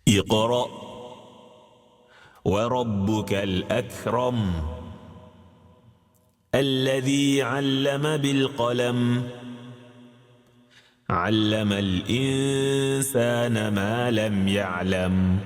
اقرأ وربك الأكرم الذي علم بالقلم علم الإنسان ما لم يعلم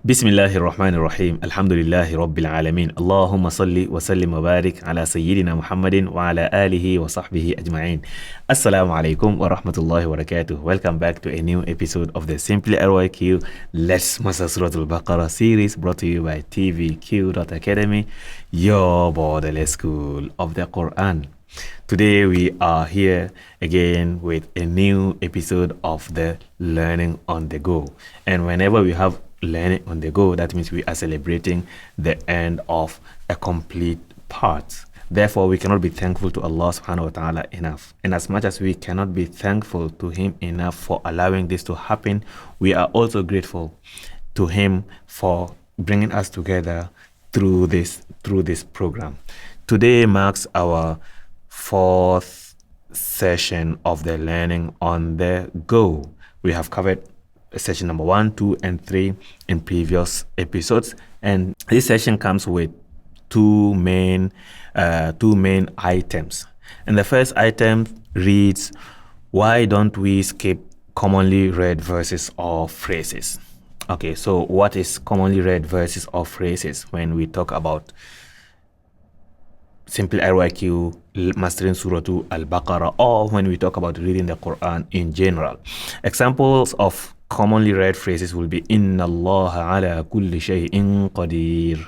بسم الله الرحمن الرحيم الحمد لله رب العالمين اللهم صل وسلم وبارك على سيدنا محمد وعلى آله وصحبه أجمعين. Assalamu alaikum wa rahmatullahi wa barakatuh. Welcome back to a new episode of the SimplyRYQ Let's Master Surah Al Baqarah series, brought to you by TVQ.Academy, your borderless school of the Quran. Today we are here again with a new episode of the Learning on the Go. And whenever we have learning on the go, that means we are celebrating the end of a complete part. Therefore, we cannot be thankful to Allah subhanahu wa ta'ala enough. And as much as we cannot be thankful to Him enough for allowing this to happen, we are also grateful to Him for bringing us together through this program. Today marks our fourth session of the Learning on the Go. We have covered session number 1, 2, and 3 in previous episodes, and this session comes with two main items. And the first item reads, why don't we skip commonly read verses or phrases? Okay, so what is commonly read verses or phrases when we talk about SimplyRYQ mastering Surah Al Baqarah, or when we talk about reading the Quran in general? Examples of commonly read phrases will be Inna Allah ala kulli shay'in qadir.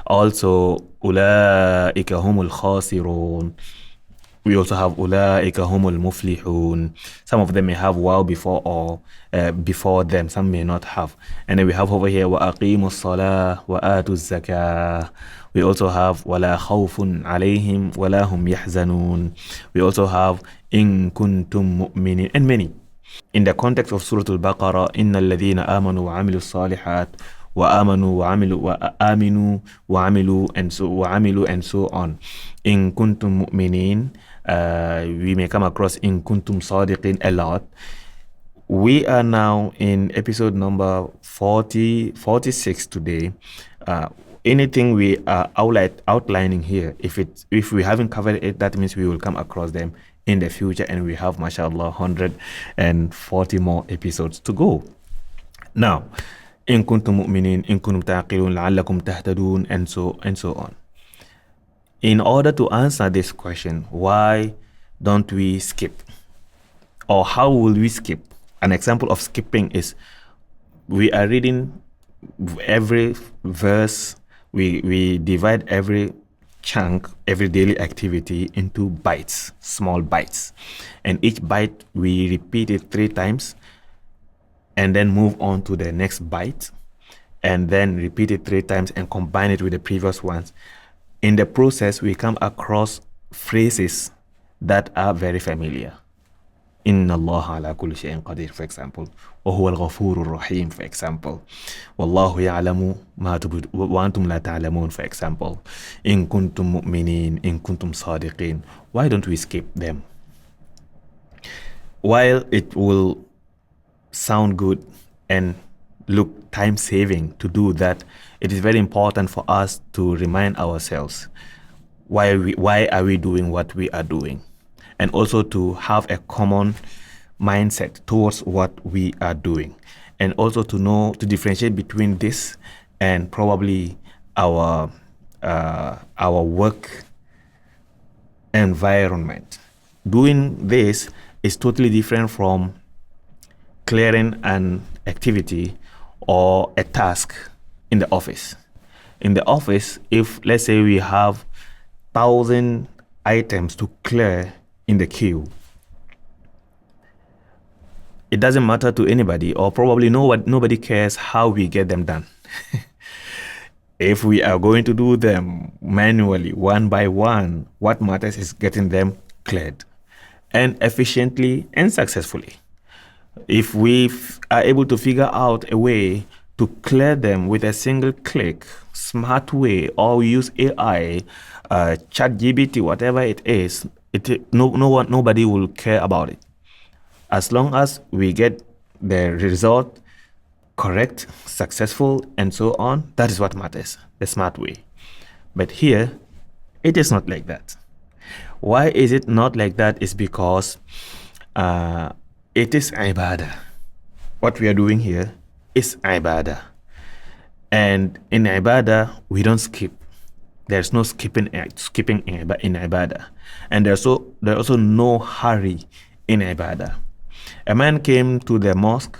Also, Ulaika humul khasirun. We also have Ulaika humul muflihun. Some of them may have wow before or before them. Some may not have. And then we have over here Wa aqimus salah wa atuz zakah. We also have Wala khawfun alayhim wala hum yahzanun. We also have In kuntum mu'minin, and many. In the context of Surah Al Baqarah, Inna alladhina amanu wa amilu salihat wa amanu wa amilu wa aminu wa amilu and so on. In kuntum mu'minin, we may come across In kuntum sadiqin a lot. We are now in episode number 46 today. Anything we are outlining here, if we haven't covered it, that means we will come across them in the future, and we have, mashallah, 140 more episodes to go. Now, in kuntum mu'minin, in kuntum taqilun, la'allakum tahtadun, and so on. In order to answer this question, why don't we skip, or how will we skip? An example of skipping is we are reading every verse. We divide every chunk, every daily activity into bites, small bites, and each bite we repeat it 3 times and then move on to the next bite and then repeat it 3 times and combine it with the previous ones. In the process, we come across phrases that are very familiar. Inna Allah ala kulli shay'in qadir, for example. Wa huwa al-ghafurur rahim, for example. Wallahu ya'lamu ma tubdu wa antum la ta'lamun, for example. In kuntum mu'minin, in kuntum sadiqin. Why don't we skip them? While it will sound good and look time-saving to do that, it is very important for us to remind ourselves why are we doing what we are doing, and also to have a common mindset towards what we are doing, and also to know to differentiate between this and probably our work environment. Doing this is totally different from clearing an activity or a task in the office. In the office, if let's say we have 1,000 items to clear in the queue, it doesn't matter to anybody, or probably nobody cares how we get them done. If we are going to do them manually, one by one, what matters is getting them cleared, and efficiently and successfully. If we are able to figure out a way to clear them with a single click, smart way, or we use AI, ChatGPT, whatever it is, nobody will care about it. As long as we get the result correct, successful, and so on. That is what matters, the smart way. But here, it is not like that. Why is it not like that? Is because it is ibadah. What we are doing here is ibadah. And in ibadah, we don't skip. There's no skipping in ibadah. And there's also no hurry in ibadah. A man came to the mosque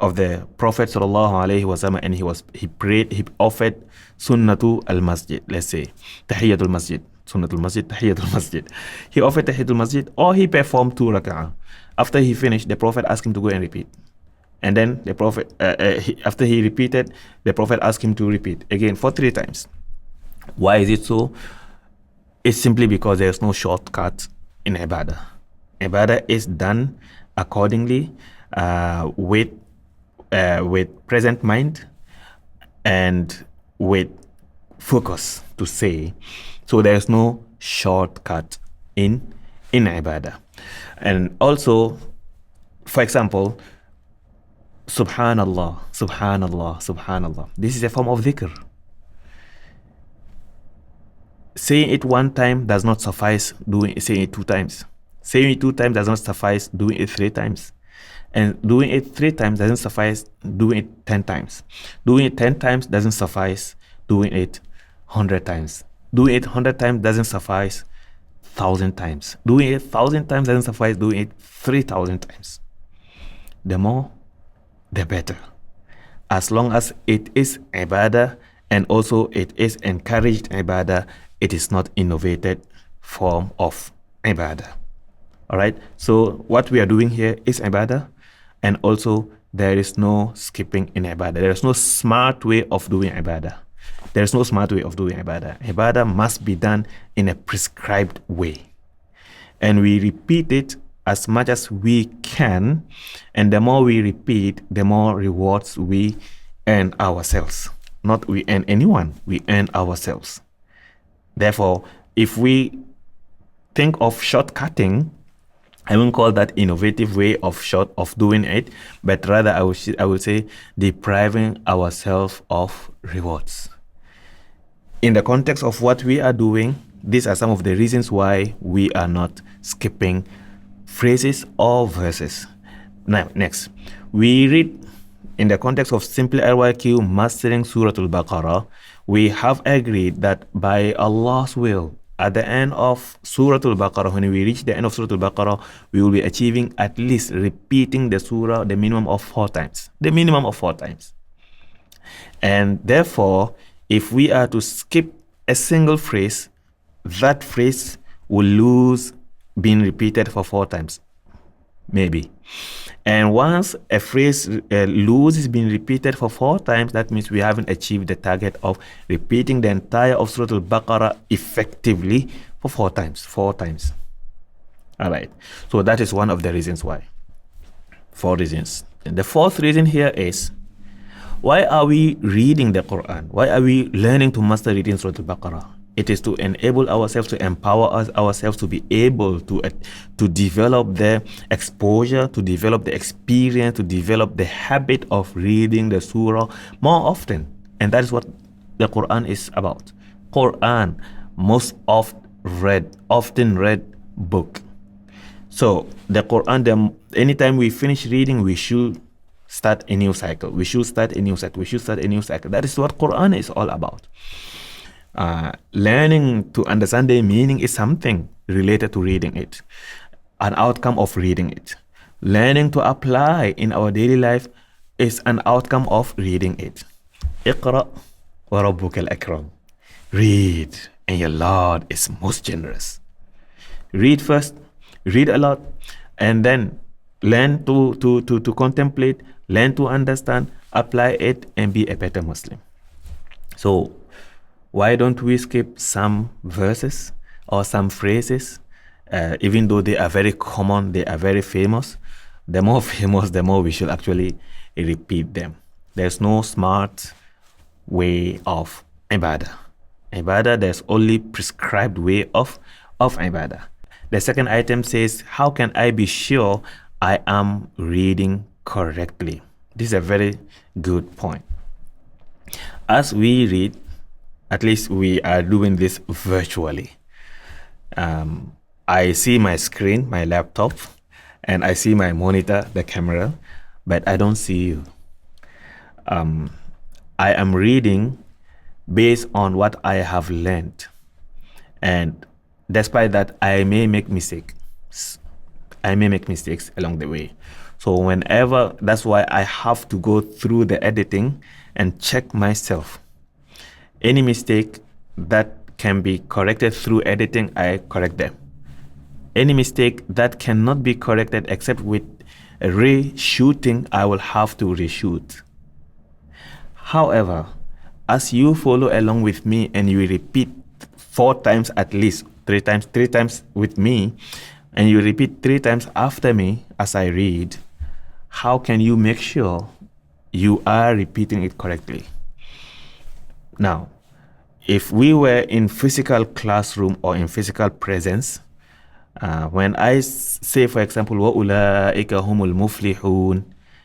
of the Prophet ﷺ and he prayed, he offered Sunnatu al-Masjid, let's say, Tahiyatul Masjid, Sunnatul Masjid, Tahiyatul Masjid. He offered Tahiyatul Masjid, or he performed 2 rak'ah. After he finished, the Prophet asked him to go and repeat. And then the Prophet, after he repeated, the Prophet asked him to repeat again for 3 times. Why is it so? It's simply because there's no shortcut in ibadah. Ibadah is done accordingly with present mind and with focus, to say. So there's no shortcut in ibadah. And also, for example, Subhanallah, Subhanallah, Subhanallah. This is a form of dhikr. Saying it 1 time does not suffice, saying it 2 times. Saying it 2 times does not suffice, doing it 3 times. And doing it 3 times doesn't suffice, doing it 10 times. Doing it 10 times doesn't suffice, doing it 100 times. Doing it 100 times doesn't suffice, 1,000 times. Doing it 1,000 times doesn't suffice, doing it 3,000 times. The more, the better. As long as it is ibadah and also it is encouraged ibadah, it is not innovated form of ibadah. All right. So what we are doing here is ibadah, and also there is no skipping in ibadah. There is no smart way of doing ibadah. There is no smart way of doing ibadah. Ibadah must be done in a prescribed way, and we repeat it as much as we can, and the more we repeat, the more rewards we earn ourselves. Not we earn anyone, we earn ourselves. Therefore, if we think of shortcutting, I won't call that innovative way of doing it, but rather I would say depriving ourselves of rewards. In the context of what we are doing, these are some of the reasons why we are not skipping phrases or verses. Now, next, we read in the context of SimplyRYQ mastering Surah Al Baqarah. We have agreed that by Allah's will, at the end of Surah Al Baqarah, when we reach the end of Surah Al Baqarah, we will be achieving at least repeating the surah the minimum of 4 times. The minimum of 4 times. And therefore, if we are to skip a single phrase, that phrase will lose being repeated for 4 times, maybe. And once a phrase loses being repeated for 4 times, that means we haven't achieved the target of repeating the entire of Surah Al Baqarah effectively for 4 times. 4 times. All right. So that is one of the reasons why. 4 reasons. And the 4th reason here is, why are we reading the Quran? Why are we learning to master reading Surah Al Baqarah? It is to enable ourselves, to empower ourselves to be able to develop the exposure, to develop the experience, to develop the habit of reading the surah more often. And that is what the Quran is about. Quran, most often read book. So the Quran, anytime we finish reading, we should start a new cycle. We should start a new cycle. That is what Quran is all about. Learning to understand the meaning is something related to reading it, an outcome of reading it. Learning to apply in our daily life is an outcome of reading it. Iqra wa rabbuka al-akram. Read, and your Lord is most generous. Read first, read a lot, and then learn to contemplate, learn to understand, apply it, and be a better Muslim. So why don't we skip some verses or some phrases, even though they are very common, they are very famous? The more famous, the more we should actually repeat them. There's no smart way of ibadah. Ibadah, there's only prescribed way of ibadah. The second item says, how can I be sure I am reading correctly? This is a very good point. As we read, at least we are doing this virtually. I see my screen, my laptop, and I see my monitor, the camera, but I don't see you. I am reading based on what I have learned. And despite that, I may make mistakes. I may make mistakes along the way. So that's why I have to go through the editing and check myself. Any mistake that can be corrected through editing, I correct them. Any mistake that cannot be corrected except with reshooting, I will have to reshoot. However, as you follow along with me and you repeat 4 times at least, 3 times with me, and you repeat 3 times after me as I read, how can you make sure you are repeating it correctly? Now, if we were in physical classroom or in physical presence, when I say, for example, وَأُولَٰئِكَ هُمُ الْمُفْلِحُونَ,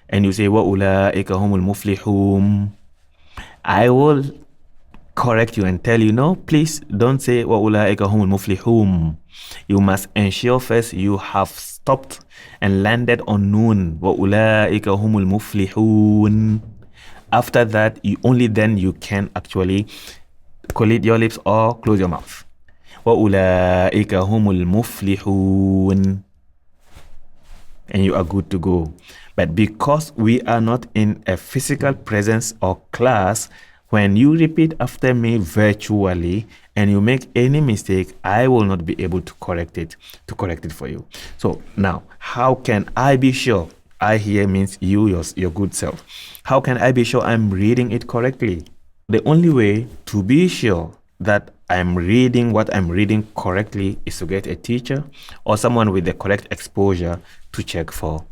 and you say وَأُولَٰئِكَ هُمُ الْمُفْلِحُونَ, I will correct you and tell you, no, please don't say وَأُولَٰئِكَ هُمُ الْمُفْلِحُونَ. You must ensure first you have stopped and landed on noon. وَأُولَٰئِكَ هُمُ الْمُفْلِحُونَ. After that, only then you can actually collate your lips or close your mouth. وَأُولَٰئِكَ هُمُ الْمُفْلِحُونَ. And you are good to go. But because we are not in a physical presence or class, when you repeat after me virtually and you make any mistake, I will not be able to correct it for you. So now, how can I be sure? I here means you, your good self. How can I be sure I'm reading it correctly? The only way to be sure that I'm reading what I'm reading correctly is to get a teacher or someone with the correct exposure to check for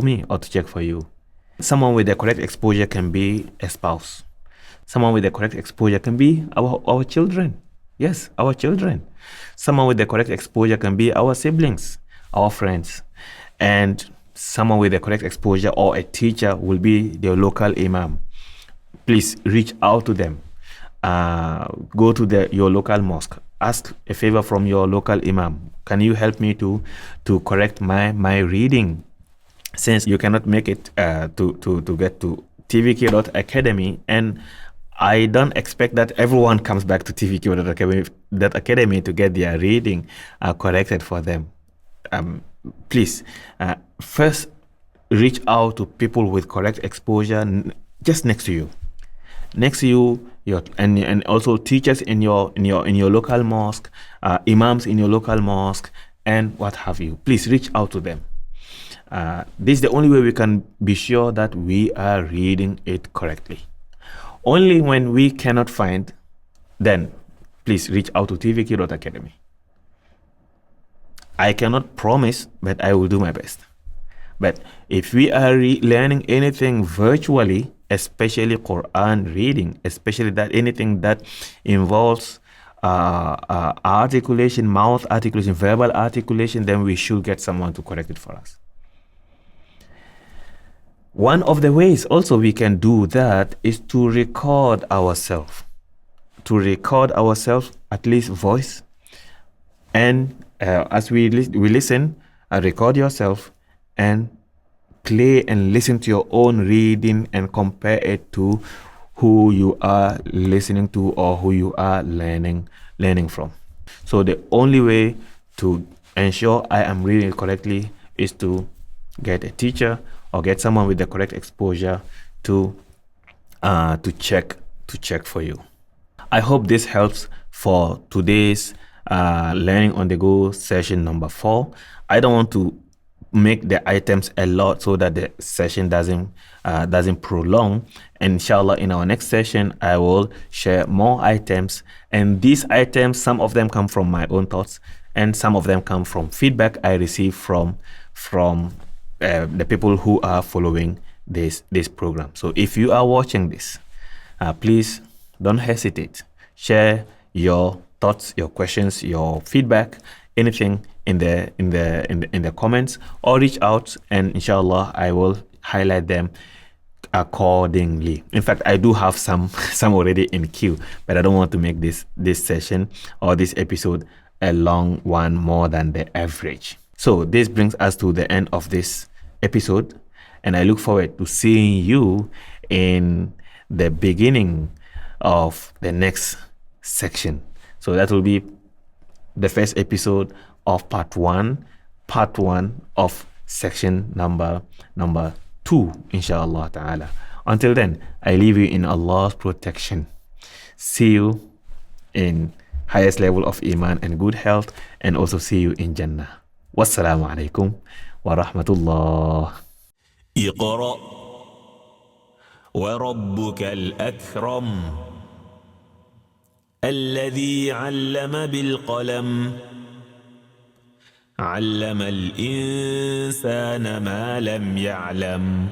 me or to check for you. Someone with the correct exposure can be a spouse. Someone with the correct exposure can be our children. Yes, our children. Someone with the correct exposure can be our siblings, our friends. And someone with the correct exposure or a teacher will be the local imam. Please reach out to them. Go to your local mosque. Ask a favor from your local imam. Can you help me to correct my reading? Since you cannot make it to get to TVQ.Academy, and I don't expect that everyone comes back to TVQ.Academy to get their reading corrected for them. Please, first reach out to people with correct exposure just next to you. And also teachers in your local mosque, imams in your local mosque, and what have you. Please reach out to them. This is the only way we can be sure that we are reading it correctly. Only when we cannot find, then please reach out to TVQ.Academy. I cannot promise, but I will do my best. But if we are learning anything virtually, especially Quran reading, especially anything that involves articulation, mouth articulation, verbal articulation, then we should get someone to correct it for us. One of the ways also we can do that is to record ourselves. At least voice. And as we listen, record yourself and play and listen to your own reading and compare it to who you are listening to or who you are learning from. So the only way to ensure I am reading it correctly is to get a teacher or get someone with the correct exposure to check for you. I hope this helps for today's learning on the go session number 4. I don't want to make the items a lot so that the session doesn't prolong. And inshallah, in our next session, I will share more items. And these items, some of them come from my own thoughts, and some of them come from feedback I receive from the people who are following this program. So if you are watching this, please don't hesitate. Share your thoughts, your questions, your feedback, anything in the comments, or reach out, and inshallah I will highlight them accordingly. In fact, I do have some some already in queue, but I don't want to make this session or this episode a long one more than the average. So this brings us to the end of this episode, and I look forward to seeing you in the beginning of the next section. So that will be the first episode of part one of section number 2, inshallah ta'ala. Until then, I leave you in Allah's protection. See you in highest level of iman and good health, and also see you in Jannah. Wassalamu alaikum wa rahmatullah. اقرأ وربك الأكرم الذي علم بالقلم علم الإنسان ما لم يعلم